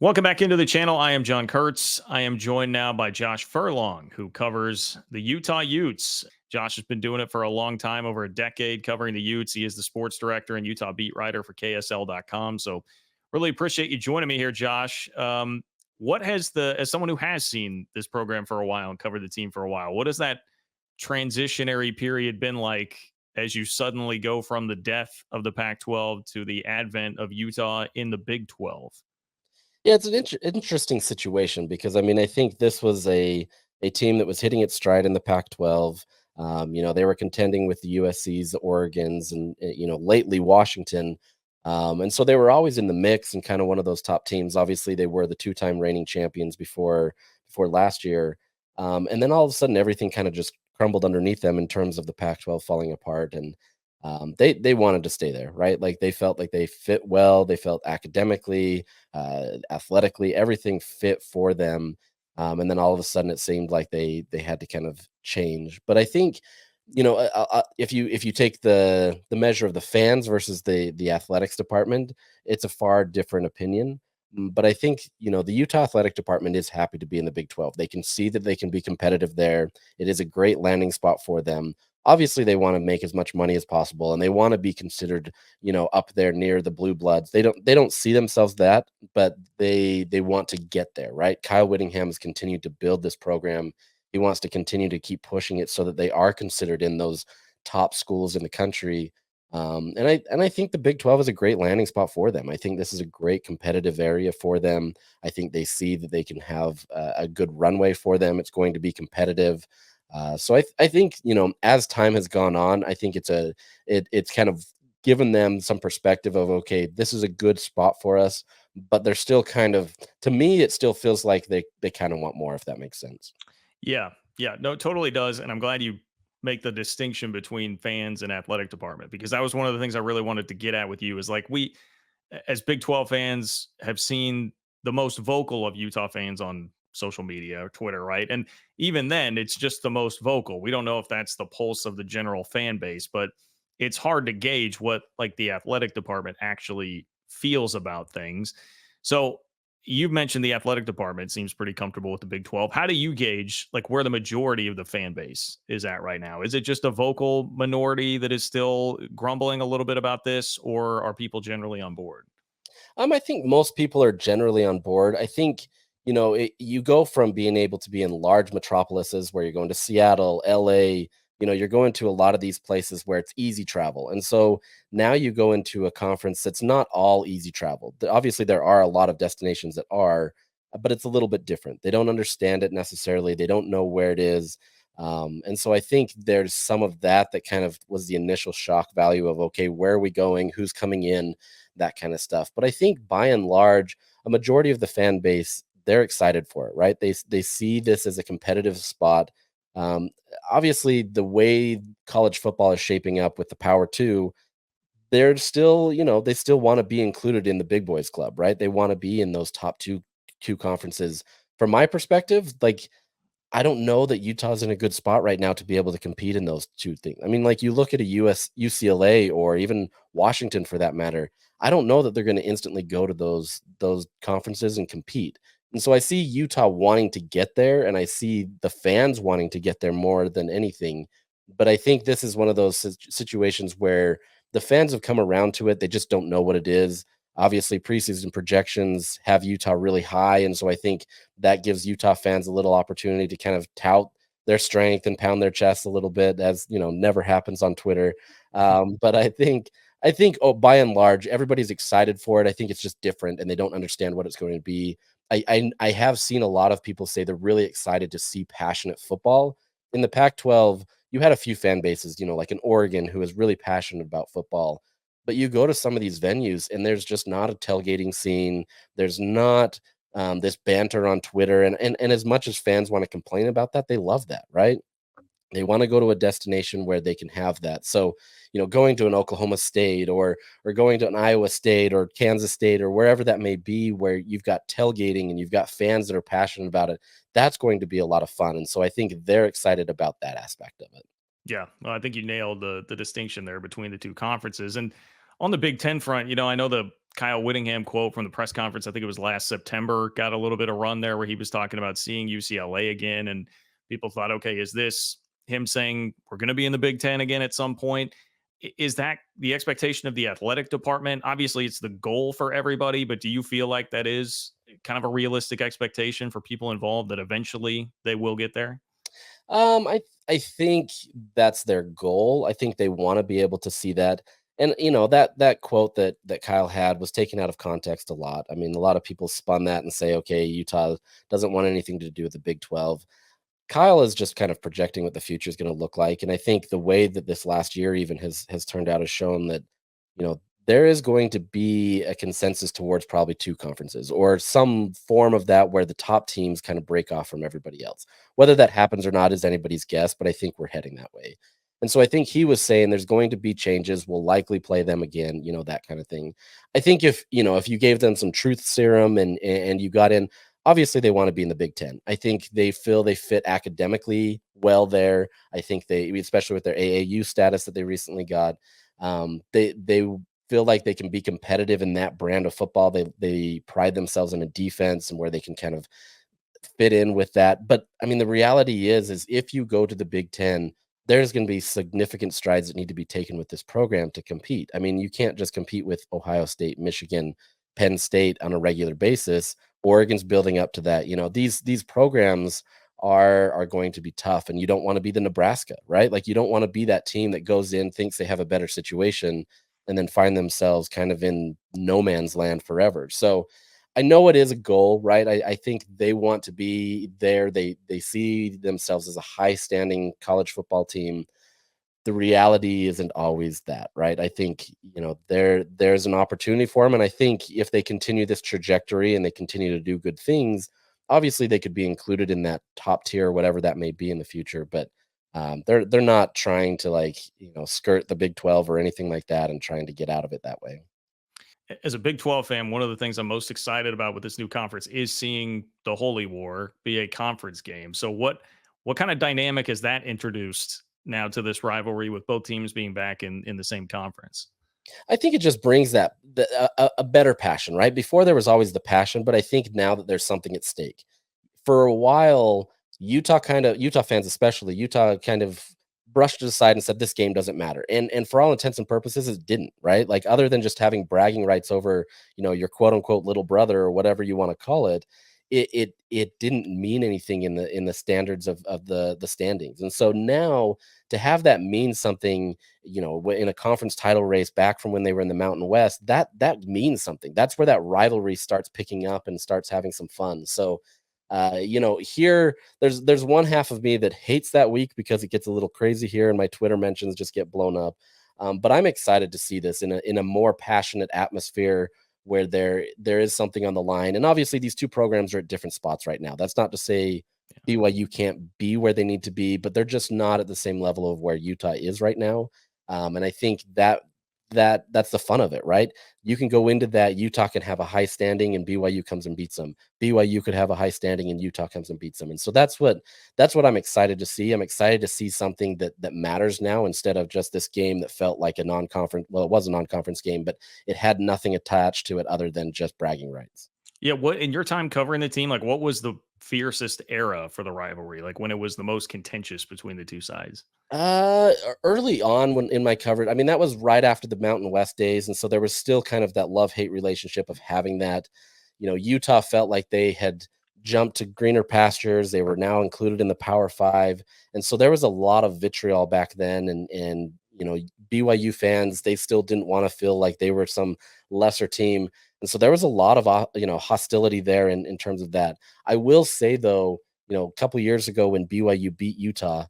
Welcome back into the channel. I am John Kurtz. I am joined now by Josh Furlong, who covers the Utah Utes. Josh has been doing it for a long time, over a decade, covering the Utes. He is the sports director and Utah beat writer for KSL.com. So, really appreciate you joining me here, Josh. What has as someone who has seen this program for a while and covered the team for a while, what has that transitionary period been like as you suddenly go from the death of the Pac 12 to the advent of Utah in the Big 12? Yeah, it's an interesting situation because I think this was a team that was hitting its stride in the Pac-12. They were contending with the USC's, the Oregons, and lately Washington. And so they were always in the mix and kind of one of those top teams. Obviously, they were the two-time reigning champions before last year. And then all of a sudden, everything kind of just crumbled underneath them in terms of the Pac-12 falling apart. And they wanted to stay there, right? Like they felt like they fit well. They felt academically, athletically, everything fit for them. And then all of a sudden, it seemed like they had to kind of change. But I think, if you take the measure of the fans versus the athletics department, it's a far different opinion. But I think the Utah athletic department is happy to be in the Big 12. They can see that they can be competitive there. It is a great landing spot for them. Obviously, they want to make as much money as possible, and they want to be considered, up there near the blue bloods. They don't see themselves that, but they want to get there, right? Kyle Whittingham has continued to build this program. He wants to continue to keep pushing it so that they are considered in those top schools in the country. And I think the Big 12 is a great landing spot for them. I think this is a great competitive area for them. I think they see that they can have a good runway for them. It's going to be competitive. So I think as time has gone on, I think it's kind of given them some perspective of, okay, this is a good spot for us, but they're still kind of, to me, it still feels like they kind of want more, if that makes sense. Yeah. Yeah. No, it totally does. And I'm glad you make the distinction between fans and athletic department, because that was one of the things I really wanted to get at with you is like as Big 12 fans, have seen the most vocal of Utah fans on social media or Twitter, right? And even then, it's just the most vocal. We don't know if that's the pulse of the general fan base, but it's hard to gauge what like the athletic department actually feels about things. So you've mentioned the athletic department seems pretty comfortable with the Big 12. How do you gauge like where the majority of the fan base is at right now? Is it just a vocal minority that is still grumbling a little bit about this, or are people generally on board? I think most people are generally on board. I think, you go from being able to be in large metropolises where you're going to Seattle, LA, you're going to a lot of these places where it's easy travel. And so now you go into a conference that's not all easy travel. Obviously, there are a lot of destinations that are, but it's a little bit different. They don't understand it necessarily, they don't know where it is. And so I think there's some of that kind of was the initial shock value of, okay, where are we going? Who's coming in? That kind of stuff. But I think by and large, a majority of the fan base, they're excited for it, right? They see this as a competitive spot. Um, Obviously, the way college football is shaping up with the Power Two, they're still, they still want to be included in the big boys club, right? They want to be in those top two conferences. From my perspective, like I don't know that Utah's in a good spot right now to be able to compete in those two things. I mean, like you look at a UCLA or even Washington for that matter. I don't know that they're going to instantly go to those conferences and compete. And so I see Utah wanting to get there, and I see the fans wanting to get there more than anything. But I think this is one of those situations where the fans have come around to it. They just don't know what it is. Obviously, preseason projections have Utah really high, and so I think that gives Utah fans a little opportunity to kind of tout their strength and pound their chests a little bit, as never happens on Twitter. But I think oh, by and large, everybody's excited for it. I think it's just different, and they don't understand what it's going to be. I have seen a lot of people say they're really excited to see passionate football in the Pac-12. You had a few fan bases, like in Oregon, who is really passionate about football. But you go to some of these venues, and there's just not a tailgating scene. There's not this banter on Twitter, and as much as fans want to complain about that, they love that, right? They want to go to a destination where they can have that. So, going to an Oklahoma State or going to an Iowa State or Kansas State or wherever that may be, where you've got tailgating and you've got fans that are passionate about it, that's going to be a lot of fun. And so I think they're excited about that aspect of it. Yeah, well, I think you nailed the distinction there between the two conferences. And On the Big Ten front, I know the Kyle Whittingham quote from the press conference, I think it was last September, got a little bit of run there where he was talking about seeing UCLA again. And people thought, okay, is this him saying we're going to be in the Big Ten again at some point? Is that the expectation of the athletic department? Obviously, it's the goal for everybody, but do you feel like that is kind of a realistic expectation for people involved that eventually they will get there? I think that's their goal. I think they want to be able to see that. And that quote that Kyle had was taken out of context a lot. I mean, a lot of people spun that and say, okay, Utah doesn't want anything to do with the Big 12. Kyle is just kind of projecting what the future is going to look like, and I think the way that this last year even has turned out has shown that, there is going to be a consensus towards probably two conferences or some form of that where the top teams kind of break off from everybody else. Whether that happens or not is anybody's guess, but I think we're heading that way. And so I think he was saying there's going to be changes. We'll likely play them again, that kind of thing. I think if you gave them some truth serum and you got in, obviously they want to be in the Big Ten. I think they feel they fit academically well there. I think especially with their AAU status that they recently got, they feel like they can be competitive in that brand of football. They pride themselves in a defense and where they can kind of fit in with that. But I mean, the reality is if you go to the Big Ten, there's going to be significant strides that need to be taken with this program to compete. I mean, you can't just compete with Ohio State, Michigan, Penn State on a regular basis. Oregon's building up to that. These programs are going to be tough, and you don't want to be the Nebraska, right? Like you don't want to be that team that goes in, thinks they have a better situation, and then find themselves kind of in no man's land forever. So I know it is a goal, right? I think they want to be there. They see themselves as a high standing college football team. The reality isn't always that, right? I think, there's an opportunity for them. And I think if they continue this trajectory and they continue to do good things, obviously they could be included in that top tier, whatever that may be in the future. But they're not trying to skirt the Big 12 or anything like that and trying to get out of it that way. As a Big 12 fan, one of the things I'm most excited about with this new conference is seeing the Holy War be a conference game. So what kind of dynamic has that introduced now to this rivalry with both teams being back in the same conference? I think it just brings a better passion, right? Before there was always the passion, but I think now that there's something at stake. For a while, Utah fans especially, Utah kind of brushed it aside and said this game doesn't matter. And for all intents and purposes, it didn't, right? Like other than just having bragging rights over, your quote unquote little brother or whatever you want to call it, it didn't mean anything in the standards of the standings. And so now to have that mean something, in a conference title race back from when they were in the Mountain West, that means something. That's where that rivalry starts picking up and starts having some fun. So here there's one half of me that hates that week because it gets a little crazy here and my Twitter mentions just get blown up. But I'm excited to see this in a more passionate atmosphere where there is something on the line. And obviously these two programs are at different spots right now. That's not to say BYU can't be where they need to be, but they're just not at the same level of where Utah is right now. And I think that's the fun of it, right? You can go into that. Utah can have a high standing and BYU comes and beats them. BYU could have a high standing and Utah comes and beats them. And so that's what I'm excited to see. I'm excited to see something that matters now instead of just this game that felt like a non-conference. Well, it was a non-conference game, but it had nothing attached to it other than just bragging rights. Yeah, what in your time covering the team, like what was the fiercest era for the rivalry? Like when it was the most contentious between the two sides? Early on when in my coverage, I mean, that was right after the Mountain West days. And so there was still kind of that love-hate relationship of having that, Utah felt like they had jumped to greener pastures. They were now included in the Power Five. And so there was a lot of vitriol back then. And BYU fans, they still didn't want to feel like they were some lesser team. And so there was a lot of, hostility there in terms of that. I will say though, a couple years ago when BYU beat Utah,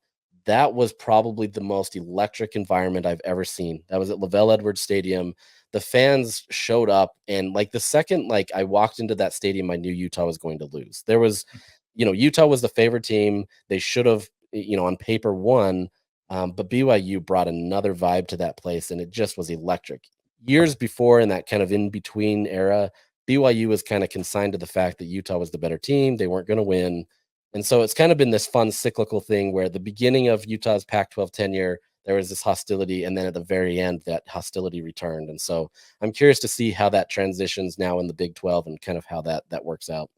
that was probably the most electric environment I've ever seen. That was at Lavelle Edwards Stadium. The fans showed up, and like the second I walked into that stadium, I knew Utah was going to lose. There was, Utah was the favorite team. They should have, on paper won, but BYU brought another vibe to that place, and it just was electric. Years before, in that kind of in between era, BYU was kind of consigned to the fact that Utah was the better team. They weren't going to win. And so it's kind of been this fun cyclical thing where at the beginning of Utah's Pac-12 tenure, there was this hostility, and then at the very end, that hostility returned. And so I'm curious to see how that transitions now in the Big 12 and kind of how that works out.